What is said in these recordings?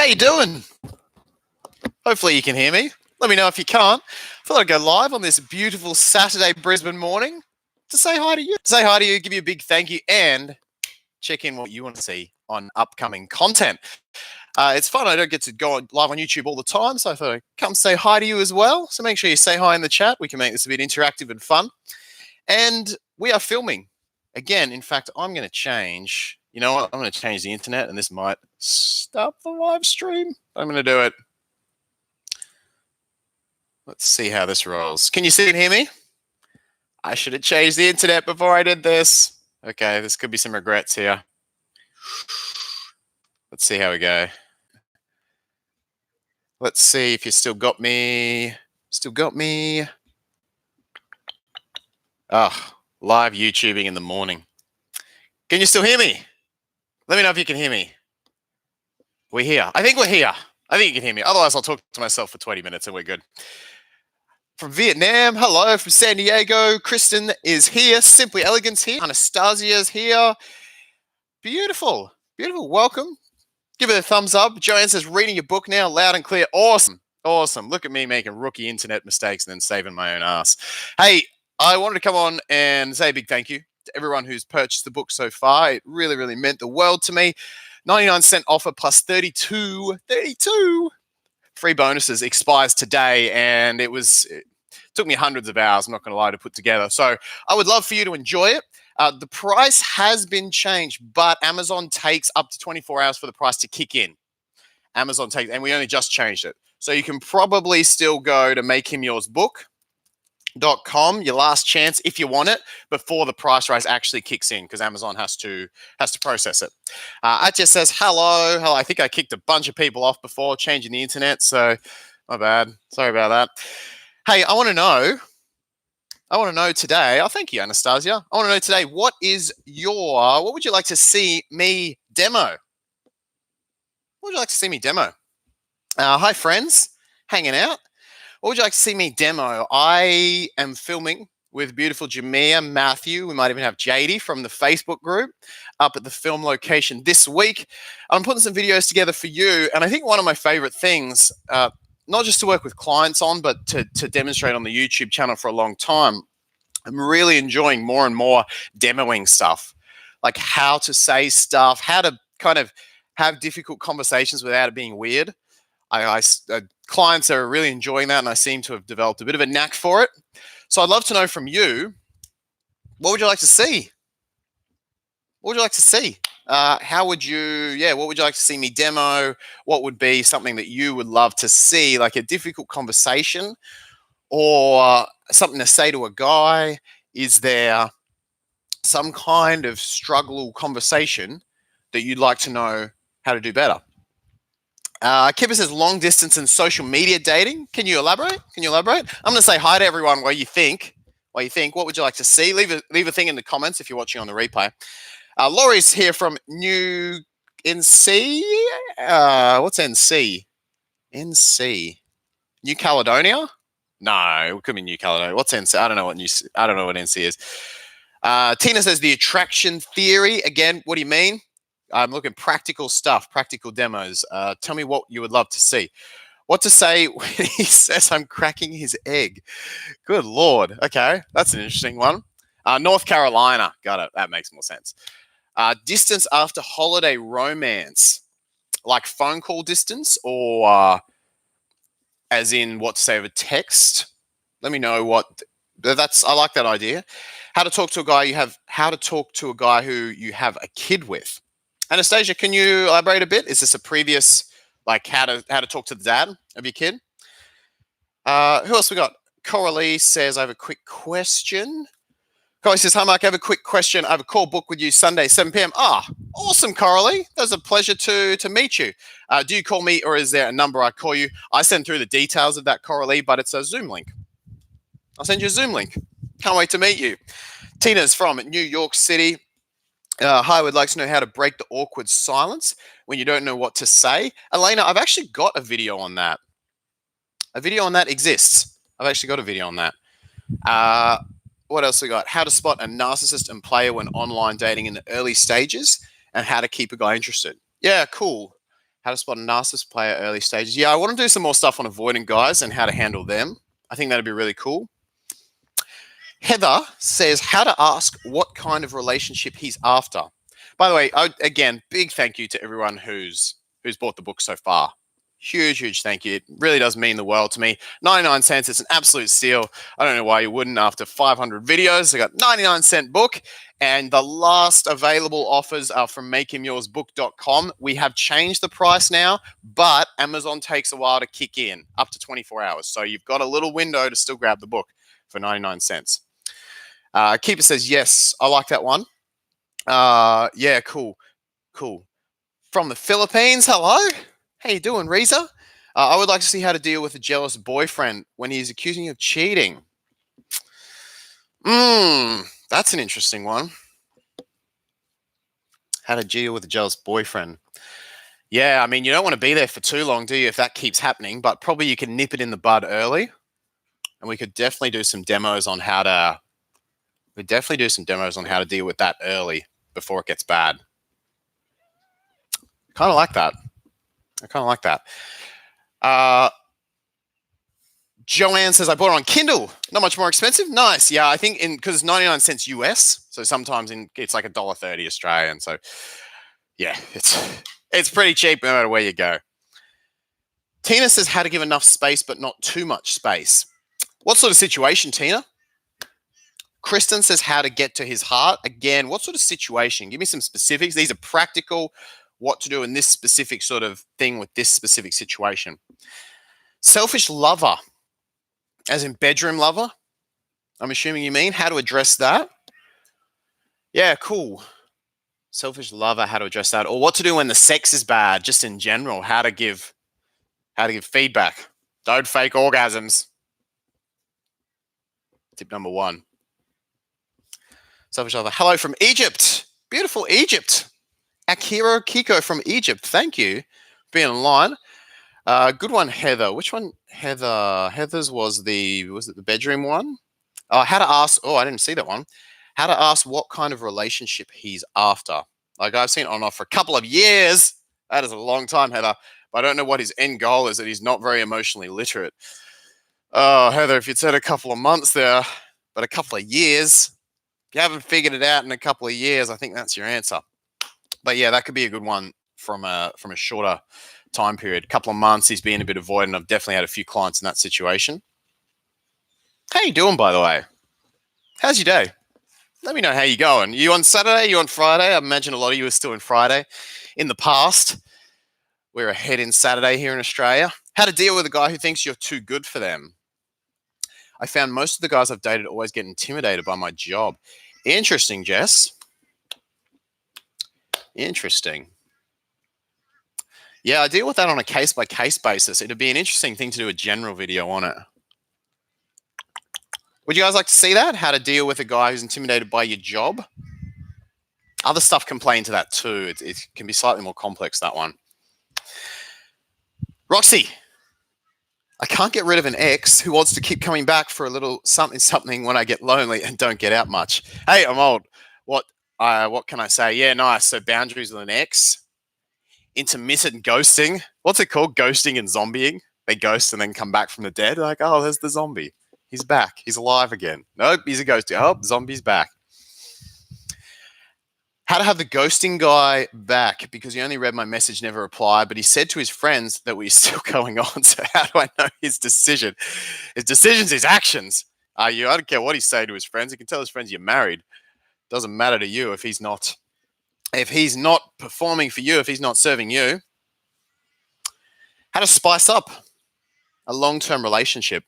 you doing? Hopefully you can hear me. Let me know if you can't. I thought I'd go live on this beautiful Saturday Brisbane morning to say hi to you. Say hi to you, give you a big thank you, and check in what you want to see on upcoming content. It's fun. I don't get to go live on YouTube all the time, so I thought I'd come say hi to you as well. So make sure you say hi in the chat. We can make this a bit interactive and fun. And we are filming. Again, in fact, I'm going to change. You know what? I'm going to change the internet, and this might stop the live stream. I'm going to do it. Let's see how this rolls. Can you see and hear me? I should have changed the internet before I did this. Okay, this could be some regrets here. Let's see how we go. Let's see if you still got me. Still got me. Oh, live YouTubing in the morning. Can you still hear me? Let me know if you can hear me. We're here. I think we're here. I think you can hear me. Otherwise, I'll talk to myself for 20 minutes and we're good. From Vietnam, hello. From San Diego, Kristen is here. Simply Elegance here. Anastasia's here. Beautiful. Beautiful. Welcome. Give it a thumbs up. Joanne says, reading your book now, loud and clear. Awesome. Awesome. Look at me making rookie internet mistakes and then saving my own ass. Hey, I wanted to come on and say a big thank you to everyone who's purchased the book so far. It really, really meant the world to me. 99-cent offer plus 32 free bonuses expires today, and it took me hundreds of hours, I'm not going to lie, to put together. So I would love for you to enjoy it. The price has been changed, but Amazon takes up to 24 hours for the price to kick in. Amazon takes, and we only just changed it. So you can probably still go to makehimyoursbook.com, your last chance if you want it, before the price rise actually kicks in, because Amazon has to process it. Atya says, hello. I think I kicked a bunch of people off before changing the internet, so my bad. Sorry about that. Hey, I want to know today, thank you, Anastasia. I want to know today, what would you like to see me demo? What would you like to see me demo? Hi, friends, hanging out. What would you like to see me demo? I am filming with beautiful Jamia, Matthew. We might even have JD from the Facebook group up at the film location this week. I'm putting some videos together for you. And I think one of my favorite things, not just to work with clients on, but to demonstrate on the YouTube channel for a long time, I'm really enjoying more and more demoing stuff, like how to say stuff, how to kind of have difficult conversations without it being weird. Clients are really enjoying that, and I seem to have developed a bit of a knack for it. So I'd love to know from you, what would you like to see? What would you like to see? What would you like to see me demo? What would be something that you would love to see, like a difficult conversation or something to say to a guy? Is there some kind of struggle conversation that you'd like to know how to do better? Kipper says long distance and social media dating. Can you elaborate? I'm going to say hi to everyone. What you think? What would you like to see? Leave a thing in the comments if you're watching on the replay. Laurie's here from New NC. What's NC? NC. New Caledonia? No, it could be New Caledonia. What's NC? I don't know what NC is. Tina says the attraction theory. Again, what do you mean? I'm looking practical stuff, practical demos. Tell me what you would love to see. What to say when he says I'm cracking his egg. Good Lord. Okay, that's an interesting one. North Carolina. Got it. That makes more sense. Distance after holiday romance. Like phone call distance or as in what to say over text. Let me know what that's. I like that idea. How to talk to a guy who you have a kid with. Anastasia, can you elaborate a bit? Is this a previous, like how to talk to the dad of your kid? Who else we got? Coralie says, I have a quick question. Coralie says, hi, Mark, I have a quick question. I have a call booked with you Sunday, 7 p.m. Awesome, Coralie. That's a pleasure to meet you. Do you call me or is there a number I call you? I send through the details of that, Coralie, but it's a Zoom link. I'll send you a Zoom link. Can't wait to meet you. Tina's from New York City. Hi, I would like to know how to break the awkward silence when you don't know what to say. Elena, I've actually got a video on that. A video on that exists. I've actually got a video on that. What else we got? How to spot a narcissist and player when online dating in the early stages and how to keep a guy interested. Yeah, cool. How to spot a narcissist player early stages. Yeah, I want to do some more stuff on avoidant guys and how to handle them. I think that'd be really cool. Heather says how to ask what kind of relationship he's after. By the way, again, big thank you to everyone who's bought the book so far. Huge thank you. It really does mean the world to me. 99 cents, it's an absolute steal. I don't know why you wouldn't after 500 videos. I got 99-cent book, and the last available offers are from makehimyoursbook.com. We have changed the price now, but Amazon takes a while to kick in, up to 24 hours. So you've got a little window to still grab the book for 99 cents. Keeper says, yes, I like that one. Yeah, cool. From the Philippines, hello. How you doing, Reza? I would like to see how to deal with a jealous boyfriend when he's accusing you of cheating. That's an interesting one. How to deal with a jealous boyfriend. Yeah, I mean, you don't want to be there for too long, do you, if that keeps happening? But probably you can nip it in the bud early. And we could definitely do some demos on how to... deal with that early before it gets bad. Kind of like that. I kind of like that. Joanne says, I bought it on Kindle. Not much more expensive. Nice. Yeah, I think because it's 99 cents US. So sometimes it's like $1.30 Australian. So yeah, it's pretty cheap no matter where you go. Tina says how to give enough space but not too much space. What sort of situation, Tina? Kristen says how to get to his heart. Again, what sort of situation? Give me some specifics. These are practical, what to do in this specific sort of thing with this specific situation. Selfish lover, as in bedroom lover, I'm assuming you mean. How to address that? Yeah, cool. Selfish lover, how to address that. Or what to do when the sex is bad, just in general. How to give feedback. Don't fake orgasms. Tip number 1. Selfish lover. Hello from Egypt. Beautiful Egypt. Akira Kiko from Egypt. Thank you for being online. Good one, Heather. Which one? Heather's was it the bedroom one? How to ask. Oh, I didn't see that one. How to ask what kind of relationship he's after. Like I've seen on and off for a couple of years. That is a long time, Heather. But I don't know what his end goal is, that he's not very emotionally literate. Oh, Heather, if you'd said a couple of months there, but a couple of years, if you haven't figured it out in a couple of years, I think that's your answer. But yeah, that could be a good one from a shorter time period. A couple of months, he's being a bit avoidant. I've definitely had a few clients in that situation. How you doing, by the way? How's your day? Let me know how you're going. You on Saturday? You on Friday? I imagine a lot of you are still in Friday. In the past, we're ahead in Saturday here in Australia. How to deal with a guy who thinks you're too good for them. I found most of the guys I've dated always get intimidated by my job. Interesting, Jess. Interesting. Yeah, I deal with that on a case-by-case basis. It'd be an interesting thing to do a general video on it. Would you guys like to see that? How to deal with a guy who's intimidated by your job? Other stuff can play into that too. It can be slightly more complex, that one. Roxy, I can't get rid of an ex who wants to keep coming back for a little something when I get lonely and don't get out much. Hey, I'm old. What can I say? Yeah, nice. So boundaries with an ex. Intermittent ghosting. What's it called? Ghosting and zombieing. They ghost and then come back from the dead. Like, oh, there's the zombie. He's back. He's alive again. Nope, he's a ghost. Oh, zombie's back. How to have the ghosting guy back, because he only read my message, never replied, but he said to his friends that we're still going on. So how do I know his decision? His decisions, his actions. I don't care what he say to his friends. He can tell his friends you're married. Doesn't matter to you if he's not performing for you, if he's not serving you. How to spice up a long-term relationship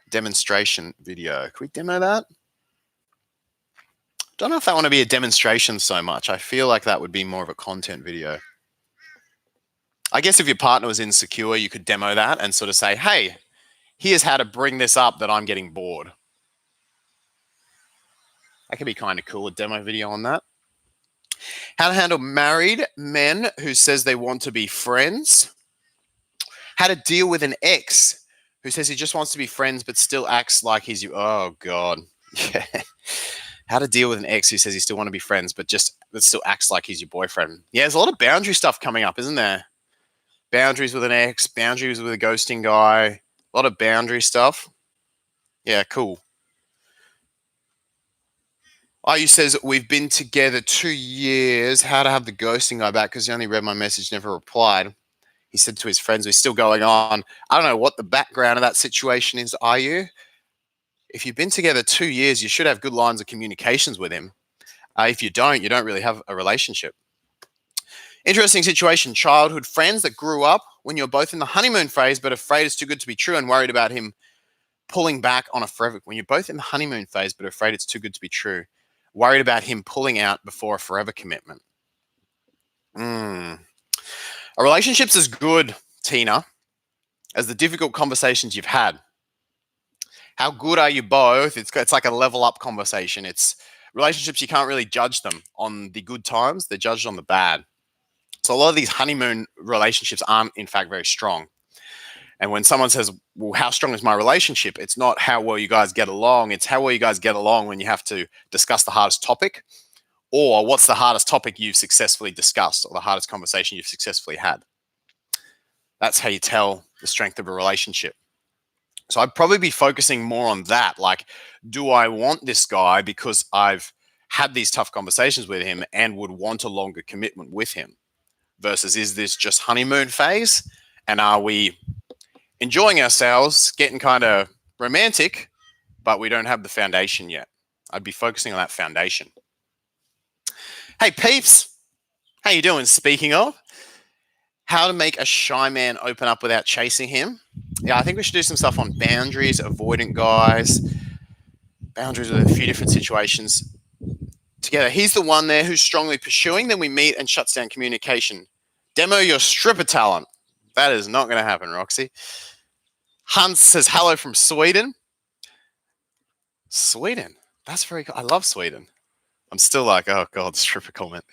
demonstration video. Can we demo that? Don't know if I want to be a demonstration so much. I feel like that would be more of a content video. I guess if your partner was insecure, you could demo that and sort of say, hey, here's how to bring this up that I'm getting bored. That could be kind of cool, a demo video on that. How to handle married men who says they want to be friends. How to deal with an ex who says he just wants to be friends but still acts like he's you. Oh, God. Yeah. How to deal with an ex who says he still want to be friends but still acts like he's your boyfriend. Yeah, there's a lot of boundary stuff coming up, isn't there? Boundaries with an ex, boundaries with a ghosting guy, a lot of boundary stuff. Yeah, cool. You says, we've been together 2 years. How to have the ghosting guy back because he only read my message, never replied. He said to his friends, we're still going on. I don't know what the background of that situation is. Are you? If you've been together 2 years, you should have good lines of communications with him. If you don't really have a relationship. Interesting situation. Childhood friends that grew up when you're both in the honeymoon phase, but afraid it's too good to be true and worried about him pulling back on a forever. When you're both in the honeymoon phase, but afraid it's too good to be true, worried about him pulling out before a forever commitment. A relationship's as good, Tina, as the difficult conversations you've had. How good are you both? It's like a level up conversation. It's relationships, you can't really judge them on the good times. They're judged on the bad. So a lot of these honeymoon relationships aren't, in fact, very strong. And when someone says, well, how strong is my relationship? It's not how well you guys get along. It's how well you guys get along when you have to discuss the hardest topic, or what's the hardest topic you've successfully discussed, or the hardest conversation you've successfully had. That's how you tell the strength of a relationship. So I'd probably be focusing more on that. Like, do I want this guy because I've had these tough conversations with him and would want a longer commitment with him? Versus, is this just honeymoon phase? And are we enjoying ourselves, getting kind of romantic, but we don't have the foundation yet? I'd be focusing on that foundation. Hey, peeps. How you doing? Speaking of, how to make a shy man open up without chasing him. Yeah, I think we should do some stuff on boundaries, avoidant guys, boundaries with a few different situations together. He's the one there who's strongly pursuing. Then we meet and shuts down communication. Demo your stripper talent. That is not going to happen, Roxy. Hans says, hello from Sweden. Sweden. That's very cool. I love Sweden. I'm still like, oh, God, stripper comment.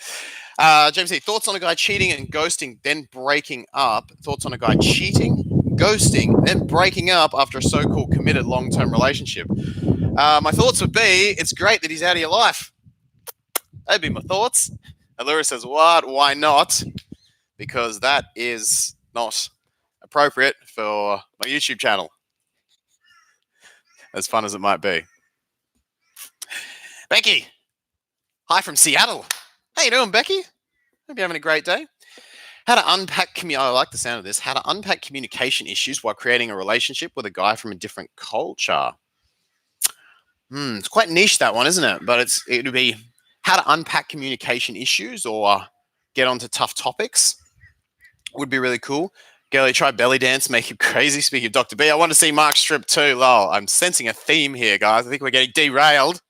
James C., thoughts on a guy cheating and ghosting, then breaking up. Thoughts on a guy cheating, ghosting, then breaking up after a so-called committed long-term relationship. My thoughts would be, it's great that he's out of your life. That'd be my thoughts. Allura says, what? Why not? Because that is not appropriate for my YouTube channel, as fun as it might be. Becky. Hi from Seattle. How you doing, Becky? Hope you're having a great day. How to unpack I like the sound of this. How to unpack communication issues while creating a relationship with a guy from a different culture. It's quite niche, that one, isn't it? But it would be how to unpack communication issues or get onto tough topics. Would be really cool. Girlie, try belly dance, make you crazy. Speaking of Dr. B, I want to see Mark strip too. Lol, I'm sensing a theme here, guys. I think we're getting derailed.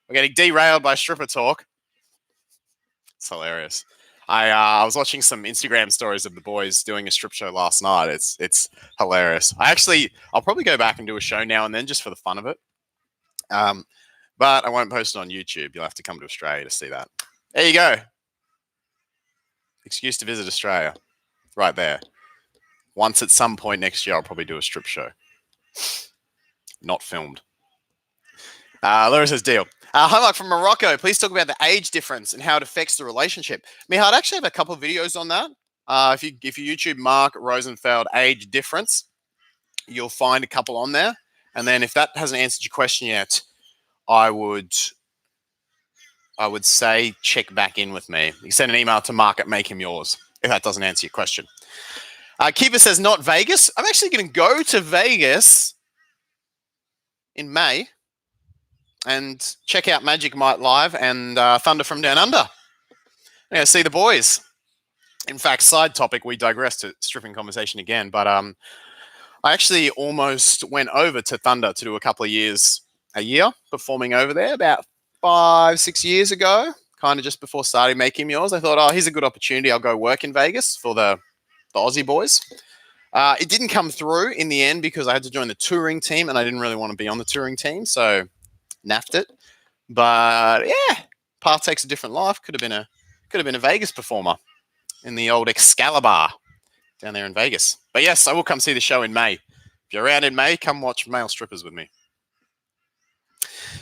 We're getting derailed by stripper talk. It's hilarious. I was watching some Instagram stories of the boys doing a strip show last night. It's hilarious. I'll probably go back and do a show now and then just for the fun of it. But I won't post it on YouTube. You'll have to come to Australia to see that. There you go. Excuse to visit Australia. Right there. Once at some point next year, I'll probably do a strip show. Not filmed. Laura says, deal. Hi, Mark from Morocco. Please talk about the age difference and how it affects the relationship. Miha, I'd actually have a couple of videos on that. If you YouTube Mark Rosenfeld age difference, you'll find a couple on there. And then if that hasn't answered your question yet, I would say check back in with me. You can send an email to Mark at Make Him Yours if that doesn't answer your question. Kiva says, not Vegas. I'm actually going to go to Vegas in May and check out Magic Mike Live and Thunder from Down Under. Yeah, see the boys. In fact, side topic, we digress to stripping conversation again, but I actually almost went over to Thunder to do a year performing over there about 5-6 years ago, kind of just before starting Make Him Yours. I thought, oh, here's a good opportunity. I'll go work in Vegas for the Aussie boys. It didn't come through in the end because I had to join the touring team and I didn't really want to be on the touring team, so naffed it. But yeah, path takes a different life. Could have been a Vegas performer in the old Excalibur down there in Vegas. But yes, I will come see the show in May. If you're around in May, come watch male strippers with me.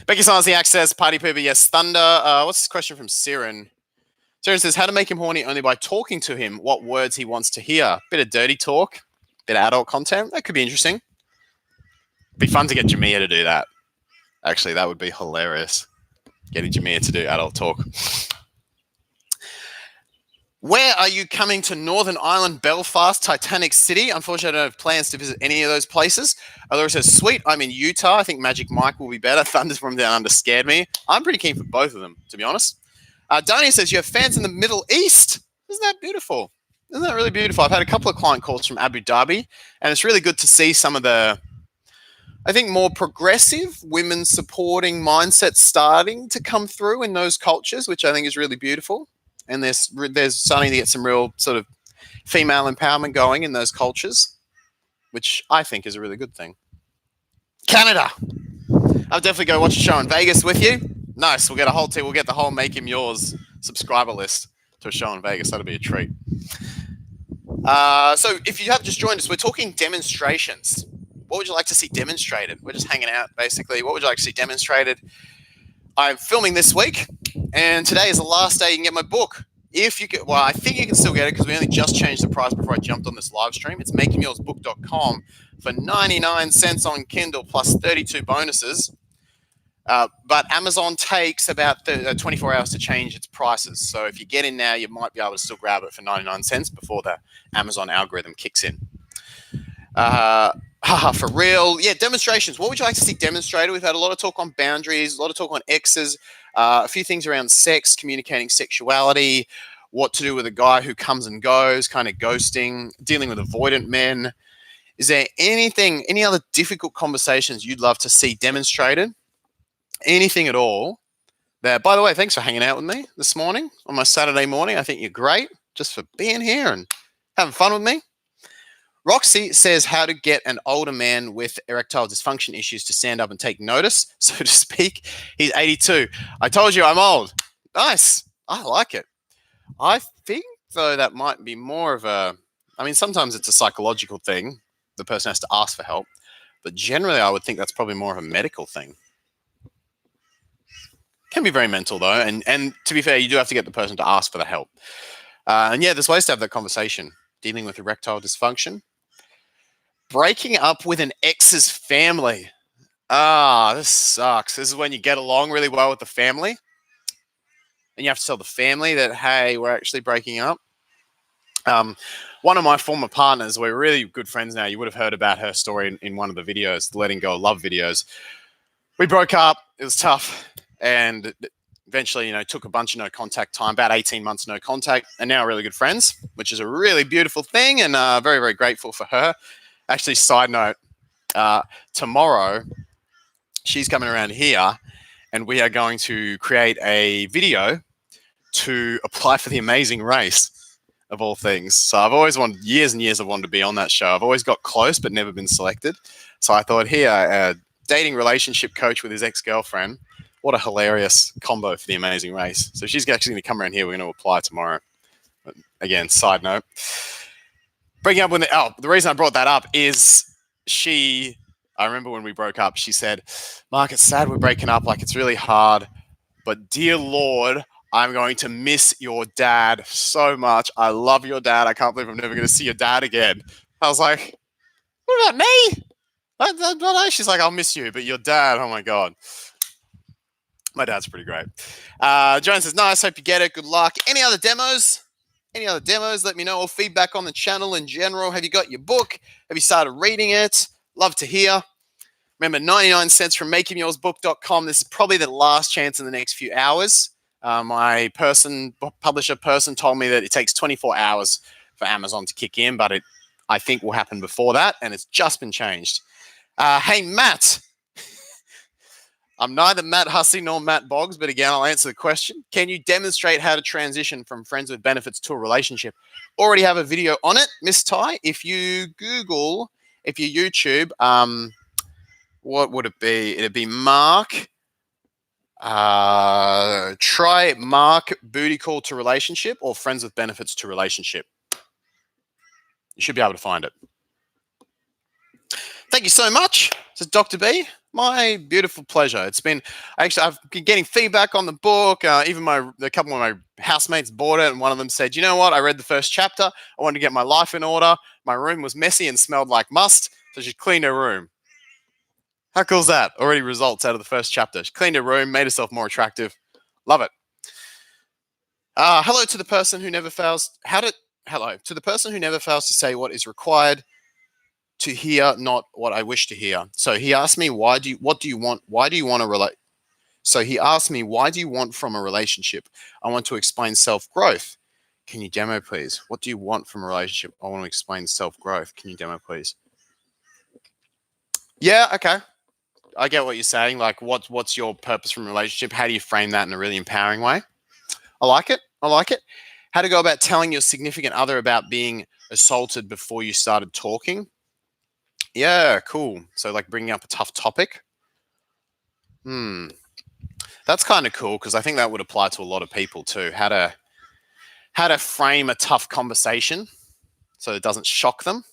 Becky Silence the Access, Party Pooper, yes, Thunder. What's this question from Siren? Sharon says, how to make him horny only by talking to him, what words he wants to hear. Bit of dirty talk, bit of adult content. That could be interesting. Be fun to get Jamia to do that. Actually, that would be hilarious. Getting Jamia to do adult talk. Where are you coming to Northern Ireland, Belfast, Titanic City? Unfortunately, I don't have plans to visit any of those places. Laura says, sweet, I'm in Utah. I think Magic Mike will be better. Thunders from Down Under scared me. I'm pretty keen for both of them, to be honest. Dania says, you have fans in the Middle East. Isn't that beautiful? Isn't that really beautiful? I've had a couple of client calls from Abu Dhabi, and it's really good to see some of the, I think, more progressive women supporting mindsets starting to come through in those cultures, which I think is really beautiful. And there's starting to get some real sort of female empowerment going in those cultures, which I think is a really good thing. Canada. I'll definitely go watch a show in Vegas with you. Nice. We'll get a whole team. We'll get the whole Make Him Yours subscriber list to a show in Vegas. That'll be a treat. So if you have just joined us, we're talking demonstrations. What would you like to see demonstrated? We're just hanging out, basically. What would you like to see demonstrated? I'm filming this week, and today is the last day you can get my book. If you get, well, I think you can still get it because we only just changed the price before I jumped on this live stream. It's makeyoursbook.com for 99 cents on Kindle plus 32 bonuses. But Amazon takes about 24 hours to change its prices. So if you get in now, you might be able to still grab it for 99 cents before the Amazon algorithm kicks in. For real. Yeah, demonstrations. What would you like to see demonstrated? We've had a lot of talk on boundaries, a lot of talk on X's, a few things around sex, communicating sexuality, what to do with a guy who comes and goes, kind of ghosting, dealing with avoidant men. Is there anything, any other difficult conversations you'd love to see demonstrated? Anything at all? That, by the way, thanks for hanging out with me this morning on my Saturday morning. I think you're great just for being here and having fun with me. Roxy says how to get an older man with erectile dysfunction issues to stand up and take notice, so to speak. He's 82. I told you I'm old. Nice. I like it. I think, though, that might be more of a, I mean, sometimes it's a psychological thing. The person has to ask for help. But generally, I would think that's probably more of a medical thing. Can be very mental, though. And to be fair, you do have to get the person to ask for the help. And yeah, there's ways to have that conversation. Dealing with erectile dysfunction. Breaking up with an ex's family. This sucks. This is when you get along really well with the family. And you have to tell the family that, hey, we're actually breaking up. One of my former partners, we're really good friends now. You would have heard about her story in one of the videos, the Letting Go of Love videos. We broke up. It was tough. And eventually, took a bunch of no contact time, about 18 months no contact, and now we're really good friends, which is a really beautiful thing, and very, very grateful for her. Actually, side note, tomorrow, she's coming around here, and we are going to create a video to apply for the Amazing Race, of all things. So I've always wanted, years and years I've wanted to be on that show. I've always got close, but never been selected. So I thought, here, a dating relationship coach with his ex-girlfriend, what a hilarious combo for the Amazing Race. So she's actually going to come around here. We're going to apply tomorrow. But again, side note. Bringing up the reason I brought that up is I remember when we broke up, she said, Mark, it's sad we're breaking up. Like, it's really hard. But dear Lord, I'm going to miss your dad so much. I love your dad. I can't believe I'm never going to see your dad again. I was like, what about me? She's like, I'll miss you, but your dad, oh my God. My dad's pretty great. Joan says, nice, hope you get it. Good luck. Any other demos? Let me know. Or feedback on the channel in general. Have you got your book? Have you started reading it? Love to hear. Remember, 99 cents from makeyoursbook.com. This is probably the last chance in the next few hours. My publisher person told me that it takes 24 hours for Amazon to kick in, but I think will happen before that, and it's just been changed. Hey, Matt. I'm neither Matt Hussey nor Matt Boggs, but again, I'll answer the question. Can you demonstrate how to transition from friends with benefits to a relationship? Already have a video on it, Miss Ty. If you YouTube, what would it be? It'd be Mark. Try Mark Booty Call to Relationship or Friends with Benefits to Relationship. You should be able to find it. Thank you so much. This is Dr. B. My beautiful pleasure. It's been actually I've been getting feedback on the book. Even a couple of my housemates bought it, and one of them said, "You know what? I read the first chapter. I wanted to get my life in order. My room was messy and smelled like must, so she cleaned her room." How cool is that? Already results out of the first chapter. She cleaned her room, made herself more attractive. Love it. Hello to the person who never fails. Hello to the person who never fails to say what is required to hear, not what I wish to hear. So he asked me, what do you want? Why do you want to relate? So he asked me, why do you want from a relationship? I want to explain self growth. Can you demo, please? What do you want from a relationship? I want to explain self growth. Can you demo, please? Yeah, okay. I get what you're saying. Like, what's your purpose from a relationship? How do you frame that in a really empowering way? I like it. I like it. How to go about telling your significant other about being assaulted before you started talking? Yeah, cool. So, like, bringing up a tough topic. That's kind of cool because I think that would apply to a lot of people too. How to frame a tough conversation so it doesn't shock them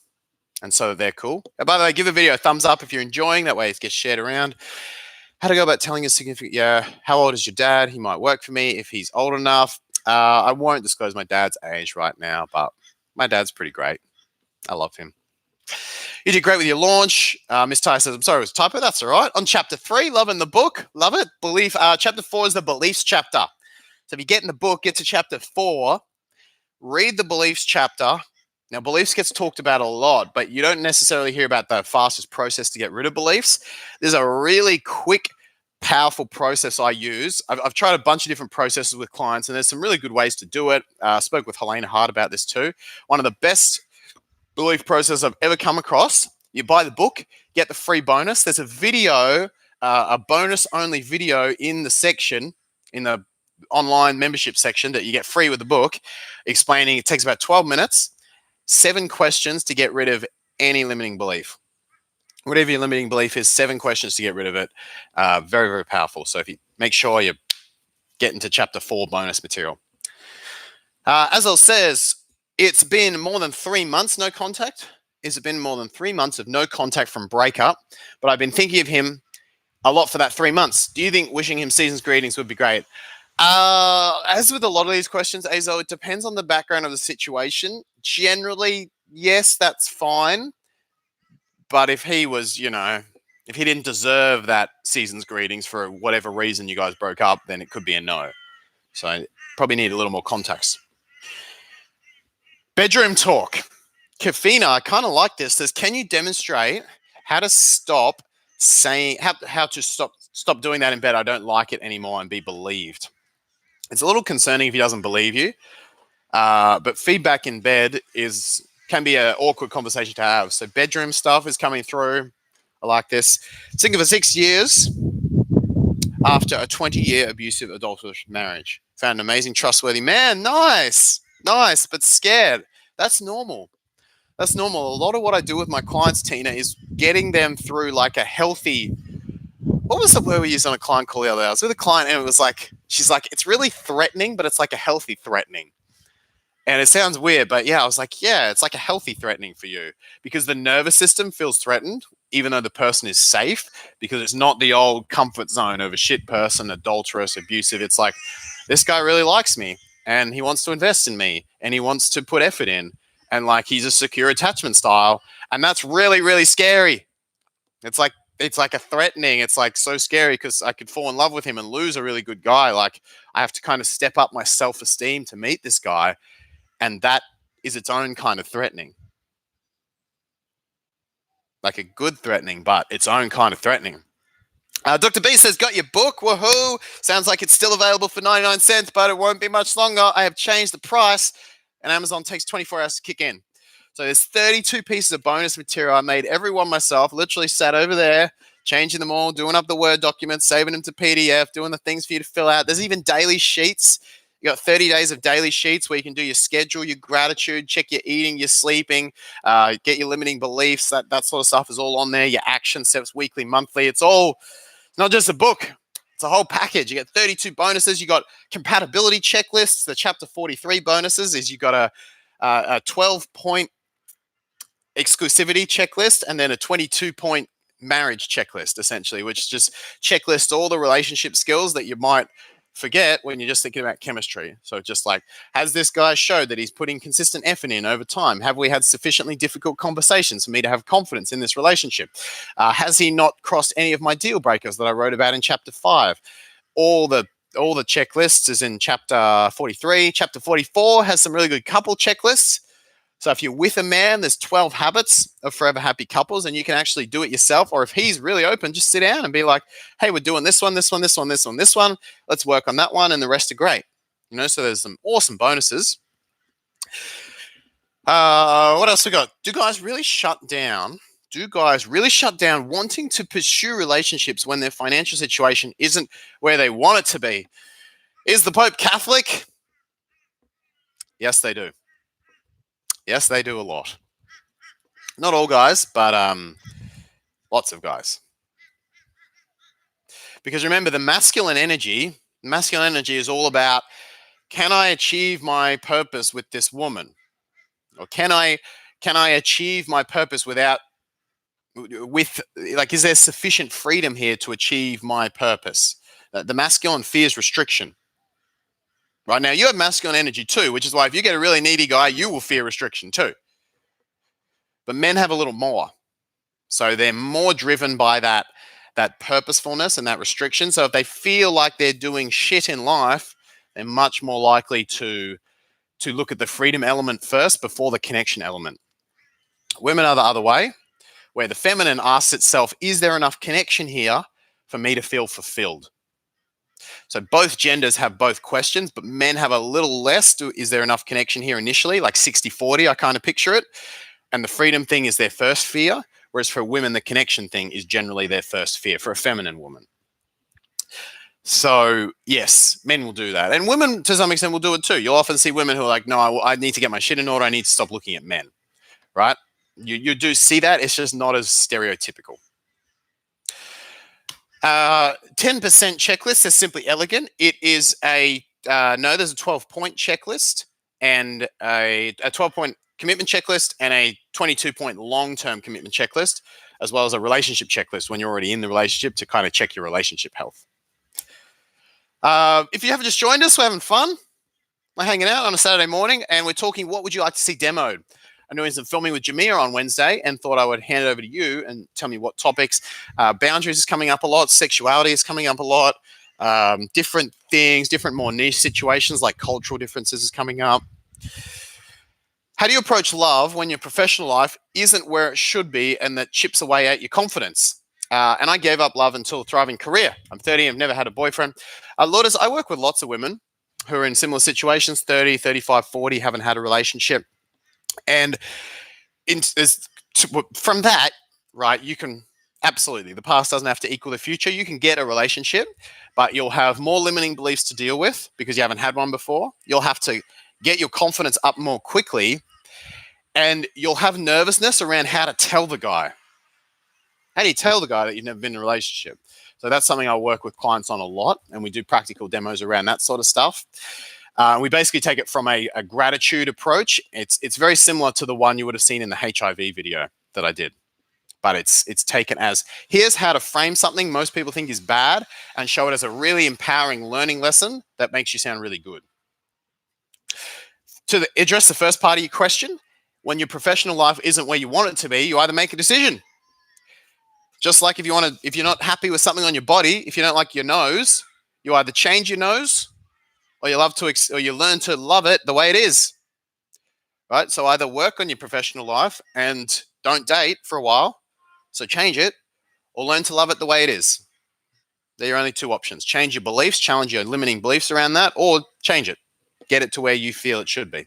and so they're cool. By the way, give the video a thumbs up if you're enjoying. That way it gets shared around. How to go about telling a significant, yeah, how old is your dad? He might work for me if he's old enough. I won't disclose my dad's age right now, but my dad's pretty great. I love him. You did great with your launch. Miss Ty says, I'm sorry, it was a typo. That's all right. On chapter 3, loving the book. Love it. Chapter 4 is the beliefs chapter. So if you get in the book, get to chapter 4, read the beliefs chapter. Now, beliefs gets talked about a lot, but you don't necessarily hear about the fastest process to get rid of beliefs. There's a really quick, powerful process I use. I've tried a bunch of different processes with clients, and there's some really good ways to do it. I spoke with Helena Hart about this too. One of the best belief process I've ever come across. You buy the book, get the free bonus. There's a video, a bonus only video in the section, in the online membership section that you get free with the book, explaining it takes about 12 minutes, 7 questions to get rid of any limiting belief. Whatever your limiting belief is, 7 questions to get rid of it. Very, very powerful. So if you make sure you get into chapter 4 bonus material. Azal says, it's been more than 3 months no contact. Has it been more than 3 months of no contact from breakup? But I've been thinking of him a lot for that 3 months. Do you think wishing him season's greetings would be great? As with a lot of these questions, Azo, it depends on the background of the situation. Generally, yes, that's fine. But if he was, if he didn't deserve that season's greetings for whatever reason you guys broke up, then it could be a no. So probably need a little more context. Bedroom talk. Kafina, I kind of like this. Says, can you demonstrate how to stop saying how to stop doing that in bed? I don't like it anymore and be believed. It's a little concerning if he doesn't believe you, but feedback in bed can be an awkward conversation to have. So bedroom stuff is coming through. I like this. Single for 6 years after a 20-year abusive adulterous marriage. Found an amazing, trustworthy man. Nice, but scared. That's normal. That's normal. A lot of what I do with my clients, Tina, is getting them through like a healthy. What was the word we used on a client call the other day? I was with a client and it was like, she's like, it's really threatening, but it's like a healthy threatening. And it sounds weird, but yeah, I was like, yeah, it's like a healthy threatening for you because the nervous system feels threatened, even though the person is safe, because it's not the old comfort zone of a shit person, adulterous, abusive. It's like, this guy really likes me and he wants to invest in me and he wants to put effort in. And like, he's a secure attachment style. And that's really, really scary. It's like a threatening. It's like so scary because I could fall in love with him and lose a really good guy. Like I have to kind of step up my self-esteem to meet this guy. And that is its own kind of threatening. Like a good threatening, but its own kind of threatening. Dr. B says, got your book, woohoo. Sounds like it's still available for 99 cents, but it won't be much longer. I have changed the price and Amazon takes 24 hours to kick in. So there's 32 pieces of bonus material. I made every one myself, literally sat over there, changing them all, doing up the Word documents, saving them to PDF, doing the things for you to fill out. There's even daily sheets. You got 30 days of daily sheets where you can do your schedule, your gratitude, check your eating, your sleeping, get your limiting beliefs. That sort of stuff is all on there. Your action steps, weekly, monthly. It's not just a book. It's a whole package. You get 32 bonuses. You got compatibility checklists. The chapter 43 bonuses is you got a 12-point exclusivity checklist and then a 22-point marriage checklist, essentially, which just checklists all the relationship skills that you might forget when you're just thinking about chemistry. So just like, has this guy showed that he's putting consistent effort in over time? Have we had sufficiently difficult conversations for me to have confidence in this relationship? Has he not crossed any of my deal breakers that I wrote about in chapter 5? All the checklists is in chapter 43. Chapter 44 has some really good couple checklists. So if you're with a man, there's 12 habits of forever happy couples, and you can actually do it yourself. Or if he's really open, just sit down and be like, hey, we're doing this one, this one, this one, this one, this one. Let's work on that one, and the rest are great. So there's some awesome bonuses. What else we got? Do guys really shut down wanting to pursue relationships when their financial situation isn't where they want it to be? Is the Pope Catholic? Yes, they do. Yes, they do a lot. Not all guys, but lots of guys. Because remember, the masculine energy is all about, can I achieve my purpose with this woman? Or can I achieve my purpose is there sufficient freedom here to achieve my purpose? The masculine fears restriction. Right now, you have masculine energy too, which is why if you get a really needy guy, you will fear restriction too. But men have a little more. So they're more driven by that purposefulness and that restriction. So if they feel like they're doing shit in life, they're much more likely to look at the freedom element first before the connection element. Women are the other way, where the feminine asks itself, is there enough connection here for me to feel fulfilled? So both genders have both questions, but men have a little less. Is there enough connection here initially? Like 60-40, I kind of picture it. And the freedom thing is their first fear, whereas for women, the connection thing is generally their first fear for a feminine woman. So yes, men will do that. And women, to some extent, will do it too. You'll often see women who are like, no, I need to get my shit in order. I need to stop looking at men, right? You do see that. It's just not as stereotypical. 10% checklist is simply elegant. It is there's a 12-point checklist and a 12-point commitment checklist and a 22-point long-term commitment checklist, as well as a relationship checklist when you're already in the relationship to kind of check your relationship health. If you haven't just joined us, we're having fun. We're hanging out on a Saturday morning, and we're talking, what would you like to see demoed? I'm doing some filming with Jameer on Wednesday and thought I would hand it over to you and tell me what topics. Boundaries is coming up a lot. Sexuality is coming up a lot. Different things, different more niche situations like cultural differences is coming up. How do you approach love when your professional life isn't where it should be and that chips away at your confidence? And I gave up love until a thriving career. I'm 30, I've never had a boyfriend. Lourdes, I work with lots of women who are in similar situations, 30, 35, 40, haven't had a relationship. And from that, right, you can absolutely, the past doesn't have to equal the future. You can get a relationship, but you'll have more limiting beliefs to deal with because you haven't had one before. You'll have to get your confidence up more quickly, and you'll have nervousness around how to tell the guy. How do you tell the guy that you've never been in a relationship? So that's something I work with clients on a lot, and we do practical demos around that sort of stuff. We basically take it from a gratitude approach. It's very similar to the one you would have seen in the HIV video that I did, but it's taken as, here's how to frame something most people think is bad and show it as a really empowering learning lesson that makes you sound really good. To address the first part of your question, when your professional life isn't where you want it to be, you either make a decision. Just like if you're not happy with something on your body, if you don't like your nose, you either change your nose or you learn to love it the way it is, right? So either work on your professional life and don't date for a while, so change it, or learn to love it the way it is. They're your only two options. Change your beliefs, challenge your limiting beliefs around that, or change it. Get it to where you feel it should be.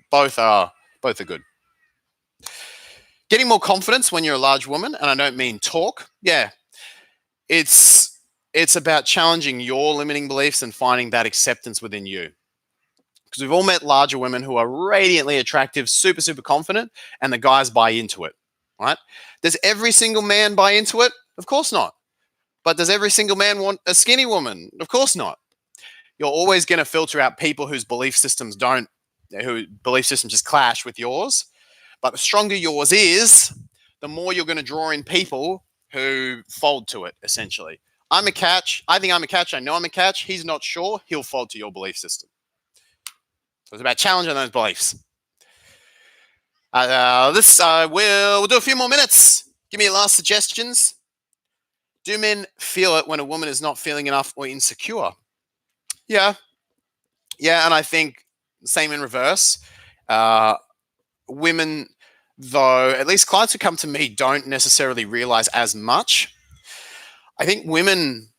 Both are good. Getting more confidence when you're a large woman, and I don't mean talk. Yeah, it's about challenging your limiting beliefs and finding that acceptance within you. Because we've all met larger women who are radiantly attractive, super, super confident, and the guys buy into it, right? Does every single man buy into it? Of course not. But does every single man want a skinny woman? Of course not. You're always going to filter out people whose belief systems just clash with yours. But the stronger yours is, the more you're going to draw in people who fold to it, essentially. I'm a catch. I think I'm a catch. I know I'm a catch. He's not sure. He'll fold to your belief system. So it's about challenging those beliefs. We'll do a few more minutes. Give me your last suggestions. Do men feel it when a woman is not feeling enough or insecure? Yeah. And I think same in reverse. Women, though, at least clients who come to me don't necessarily realize as much. I think men,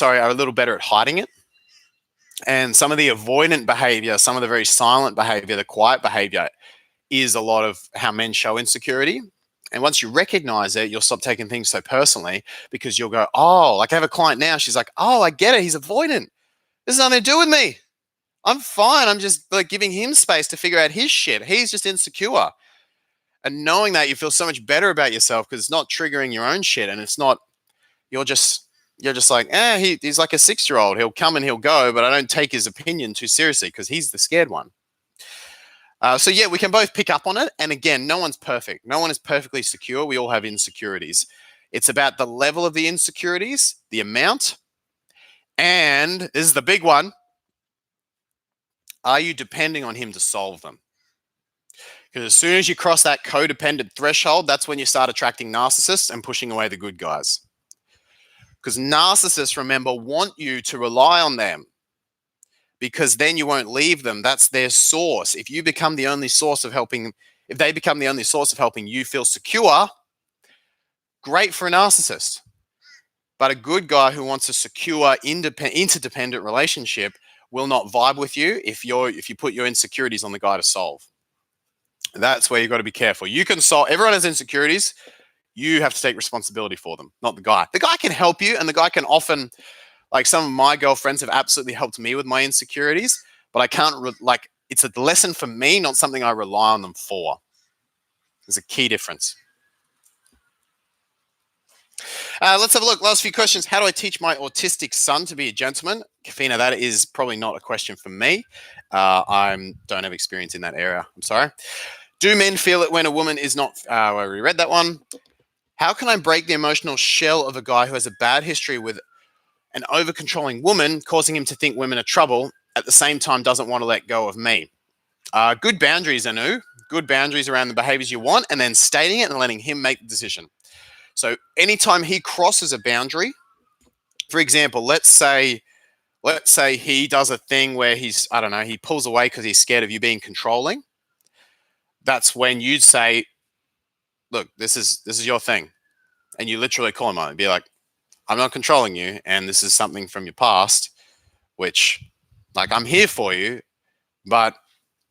are a little better at hiding it. And some of the avoidant behavior, some of the very silent behavior, the quiet behavior is a lot of how men show insecurity. And once you recognize it, you'll stop taking things so personally, because you'll go, oh, like I have a client now. She's like, oh, I get it. He's avoidant. This has nothing to do with me. I'm fine. I'm just like giving him space to figure out his shit. He's just insecure. And knowing that, you feel so much better about yourself because it's not triggering your own shit. And it's not, you're just like, he's like a 6-year-old. He'll come and he'll go, but I don't take his opinion too seriously because he's the scared one. So yeah, we can both pick up on it. And again, no one's perfect. No one is perfectly secure. We all have insecurities. It's about the level of the insecurities, the amount, and this is the big one. Are you depending on him to solve them? Because as soon as you cross that codependent threshold, that's when you start attracting narcissists and pushing away the good guys. Because narcissists, remember, want you to rely on them, because then you won't leave them. That's their source. If you become the only source of helping, if they become the only source of helping you feel secure, great for a narcissist. But a good guy who wants a secure, interdependent relationship will not vibe with you if you put your insecurities on the guy to solve. That's where you've got to be careful. You can solve, everyone has insecurities. You have to take responsibility for them, not the guy. The guy can help you, and the guy can often, like some of my girlfriends have absolutely helped me with my insecurities, but I can't, it's a lesson for me, not something I rely on them for. There's a key difference. Let's have a look. Last few questions. How do I teach my autistic son to be a gentleman? Kafina, that is probably not a question for me. I don't have experience in that area. I'm sorry. Do men feel it when a woman is not... I already read that one. How can I break the emotional shell of a guy who has a bad history with an over-controlling woman, causing him to think women are trouble, at the same time doesn't want to let go of me? Good boundaries, Anu. Good boundaries around the behaviors you want, and then stating it and letting him make the decision. So anytime he crosses a boundary, for example, let's say he does a thing where he pulls away because he's scared of you being controlling. That's when you'd say, look, this is your thing. And you literally call him on and be like, I'm not controlling you. And this is something from your past, which, like, I'm here for you. But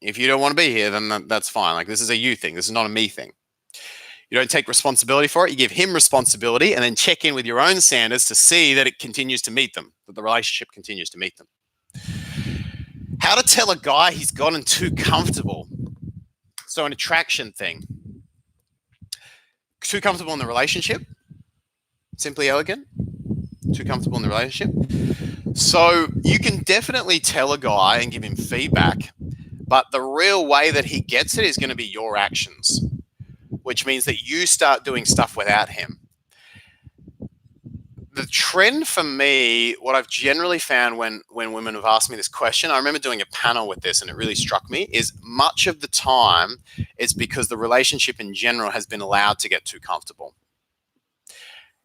if you don't want to be here, then that's fine. Like, this is a you thing. This is not a me thing. You don't take responsibility for it. You give him responsibility, and then check in with your own standards to see that it continues to meet them, that the relationship continues to meet them. How to tell a guy he's gotten too comfortable. So an attraction thing. Too comfortable in the relationship. Simply elegant. Too comfortable in the relationship. So you can definitely tell a guy and give him feedback, but the real way that he gets it is going to be your actions, which means that you start doing stuff without him. The trend for me, what I've generally found when women have asked me this question, I remember doing a panel with this and it really struck me, is much of the time it's because the relationship in general has been allowed to get too comfortable.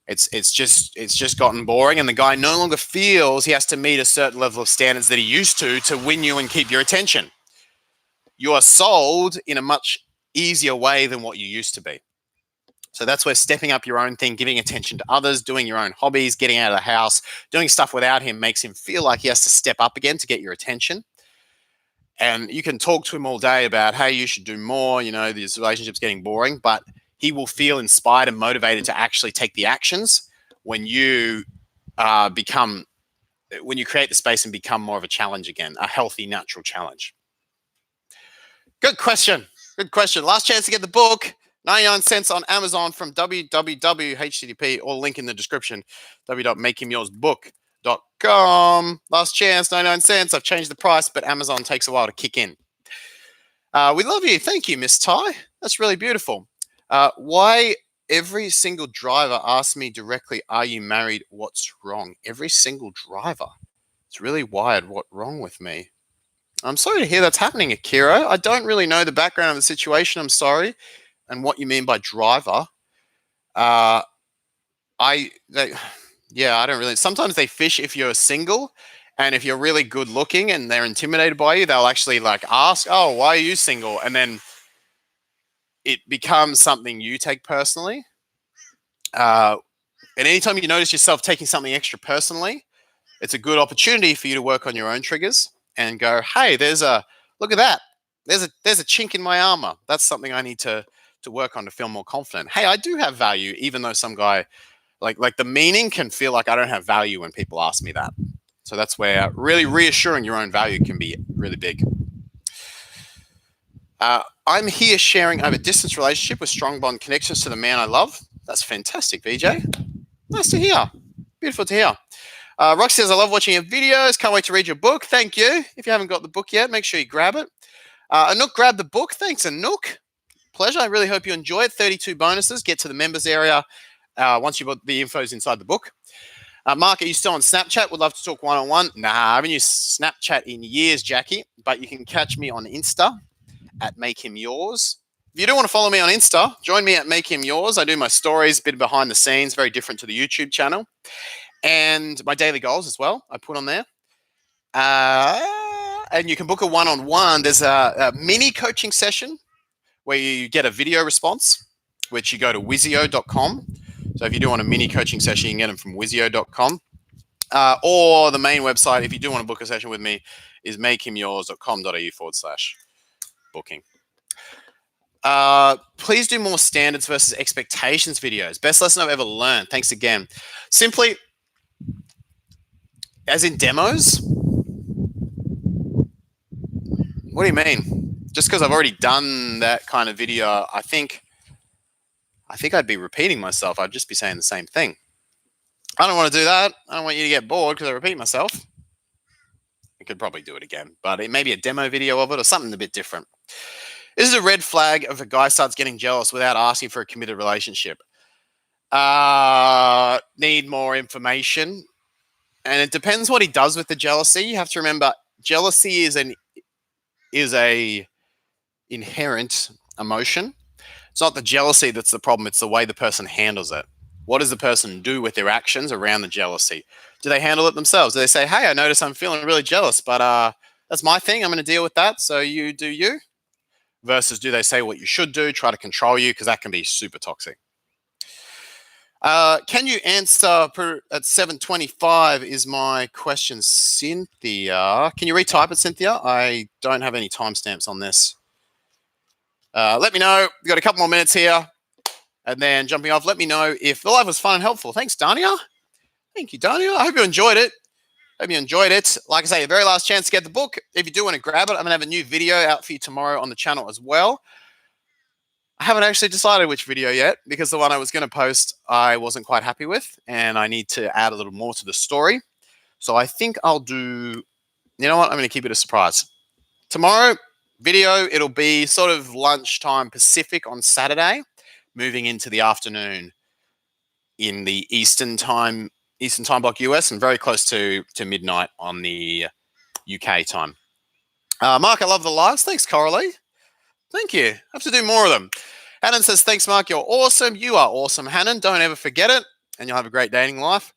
It's just gotten boring, and the guy no longer feels he has to meet a certain level of standards that he used to win you and keep your attention. You are sold in a much easier way than what you used to be. So that's where stepping up your own thing, giving attention to others, doing your own hobbies, getting out of the house, doing stuff without him makes him feel like he has to step up again to get your attention. And you can talk to him all day about, hey, you should do more, this relationship's getting boring, but he will feel inspired and motivated to actually take the actions when you create the space and become more of a challenge again, a healthy, natural challenge. Good question. Last chance to get the book. 99 cents on Amazon from www.http, or link in the description, www.makehimyoursbook.com. Last chance, 99 cents. I've changed the price, but Amazon takes a while to kick in. We love you. Thank you, Miss Ty. That's really beautiful. Why every single driver asks me directly, "Are you married? What's wrong?" Every single driver. It's really wired. What's wrong with me? I'm sorry to hear that's happening, Akira. I don't really know the background of the situation. I'm sorry, and what you mean by driver. Uh, I they, yeah, I don't really. Sometimes they fish if you're single, and if you're really good looking and they're intimidated by you, they'll actually like ask, "Oh, why are you single?" And then it becomes something you take personally. Uh, and anytime you notice yourself taking something extra personally, it's a good opportunity for you to work on your own triggers and go, "Hey, there's a look at that. There's a chink in my armor. That's something I need to work on to feel more confident. Hey, I do have value, even though some guy like the meaning can feel like I don't have value when people ask me that. So that's where really reassuring your own value can be really big. I'm here sharing I have a distance relationship with strong bond connections to the man I love. That's fantastic, VJ. Nice to hear. Beautiful to hear. Roxy says, I love watching your videos. Can't wait to read your book. Thank you. If you haven't got the book yet, make sure you grab it. Anouk grabbed the book. Thanks, Anouk. Pleasure. I really hope you enjoy it. 32 bonuses. Get to the members area once you've got the info's inside the book. Mark, are you still on Snapchat? Would love to talk one-on-one. Nah, I haven't used Snapchat in years, Jackie, but you can catch me on Insta at Make Him Yours. If you do want to follow me on Insta, join me at Make Him Yours. I do my stories, a bit behind the scenes, very different to the YouTube channel. And my daily goals as well, I put on there. And you can book a one-on-one. There's a mini coaching session where you get a video response, which you go to wizio.com. So if you do want a mini coaching session, you can get them from wizio.com. Or the main website, if you do want to book a session with me, is makehimyours.com.au/booking. Please do more standards versus expectations videos. Best lesson I've ever learned. Thanks again. Simply, as in demos? What do you mean? Just because I've already done that kind of video, I think I'd be repeating myself. I'd just be saying the same thing. I don't want to do that. I don't want you to get bored because I repeat myself. I could probably do it again, but it may be a demo video of it or something a bit different. This is a red flag if a guy starts getting jealous without asking for a committed relationship. Need more information. And it depends what he does with the jealousy. You have to remember, jealousy is a inherent emotion. It's not the jealousy that's the problem. It's the way the person handles it. What does the person do with their actions around the jealousy? Do they handle it themselves? Do they say, hey, I notice I'm feeling really jealous, but that's my thing. I'm going to deal with that. So you do you. Versus do they say what you should do, try to control you, because that can be super toxic. Can you answer at 7:25 is my question, Cynthia. Can you retype it, Cynthia? I don't have any timestamps on this. Let me know. We've got a couple more minutes here. And then jumping off, let me know if the live was fun and helpful. Thanks, Dania. Thank you, Dania. I hope you enjoyed it. Like I say, the very last chance to get the book. If you do want to grab it, I'm going to have a new video out for you tomorrow on the channel as well. I haven't actually decided which video yet because the one I was going to post I wasn't quite happy with, and I need to add a little more to the story. So I think I'll do, you know what? I'm going to keep it a surprise. Tomorrow video, it'll be sort of lunchtime Pacific on Saturday, moving into the afternoon in the Eastern time block US, and very close to midnight on the UK time. Mark, I love the lives. Thanks, Coralie. Thank you. I have to do more of them. Hannon says, thanks, Mark. You're awesome. You are awesome, Hannon. Don't ever forget it, and you'll have a great dating life.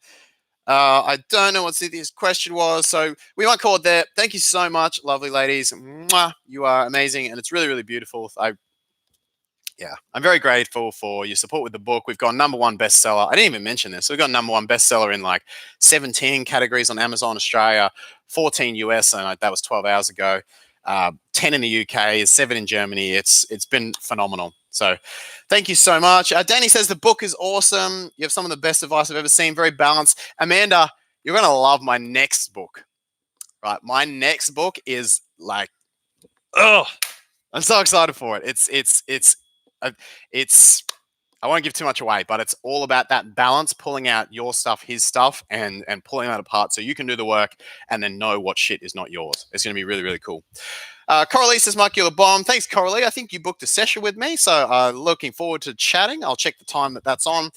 I don't know what Cynthia's question was, so we might call it there. Thank you so much, lovely ladies. Mwah. You are amazing, and it's really, really beautiful. I'm very grateful for your support with the book. We've got #1 bestseller. I didn't even mention this. We've got #1 bestseller in like 17 categories on Amazon Australia, 14 US, and that was 12 hours ago. 10 in the UK, 7 in Germany. It's been phenomenal. So thank you so much. Danny says the book is awesome. You have some of the best advice I've ever seen. Very balanced. Amanda, you're going to love my next book. Right? My next book is like, I'm so excited for it. I won't give too much away, but it's all about that balance, pulling out your stuff, his stuff, and pulling that apart so you can do the work and then know what shit is not yours. It's going to be really, really cool. Coralie says, Mike, you're a bomb. Thanks, Coralie. I think you booked a session with me, so looking forward to chatting. I'll check the time that's on.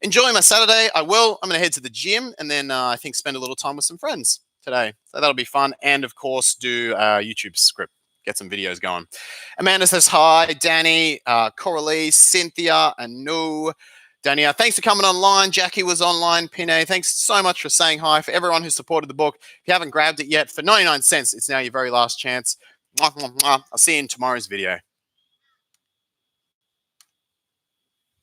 Enjoy my Saturday. I will. I'm going to head to the gym and then I think spend a little time with some friends today. So that'll be fun. And of course, do YouTube script, get some videos going. Amanda says, hi. Danny, Coralie, Cynthia, Anu. Dania, thanks for coming online. Jackie was online. Pine, thanks so much for saying hi. For everyone who supported the book, if you haven't grabbed it yet, for 99 cents, it's now your very last chance. I'll see you in tomorrow's video.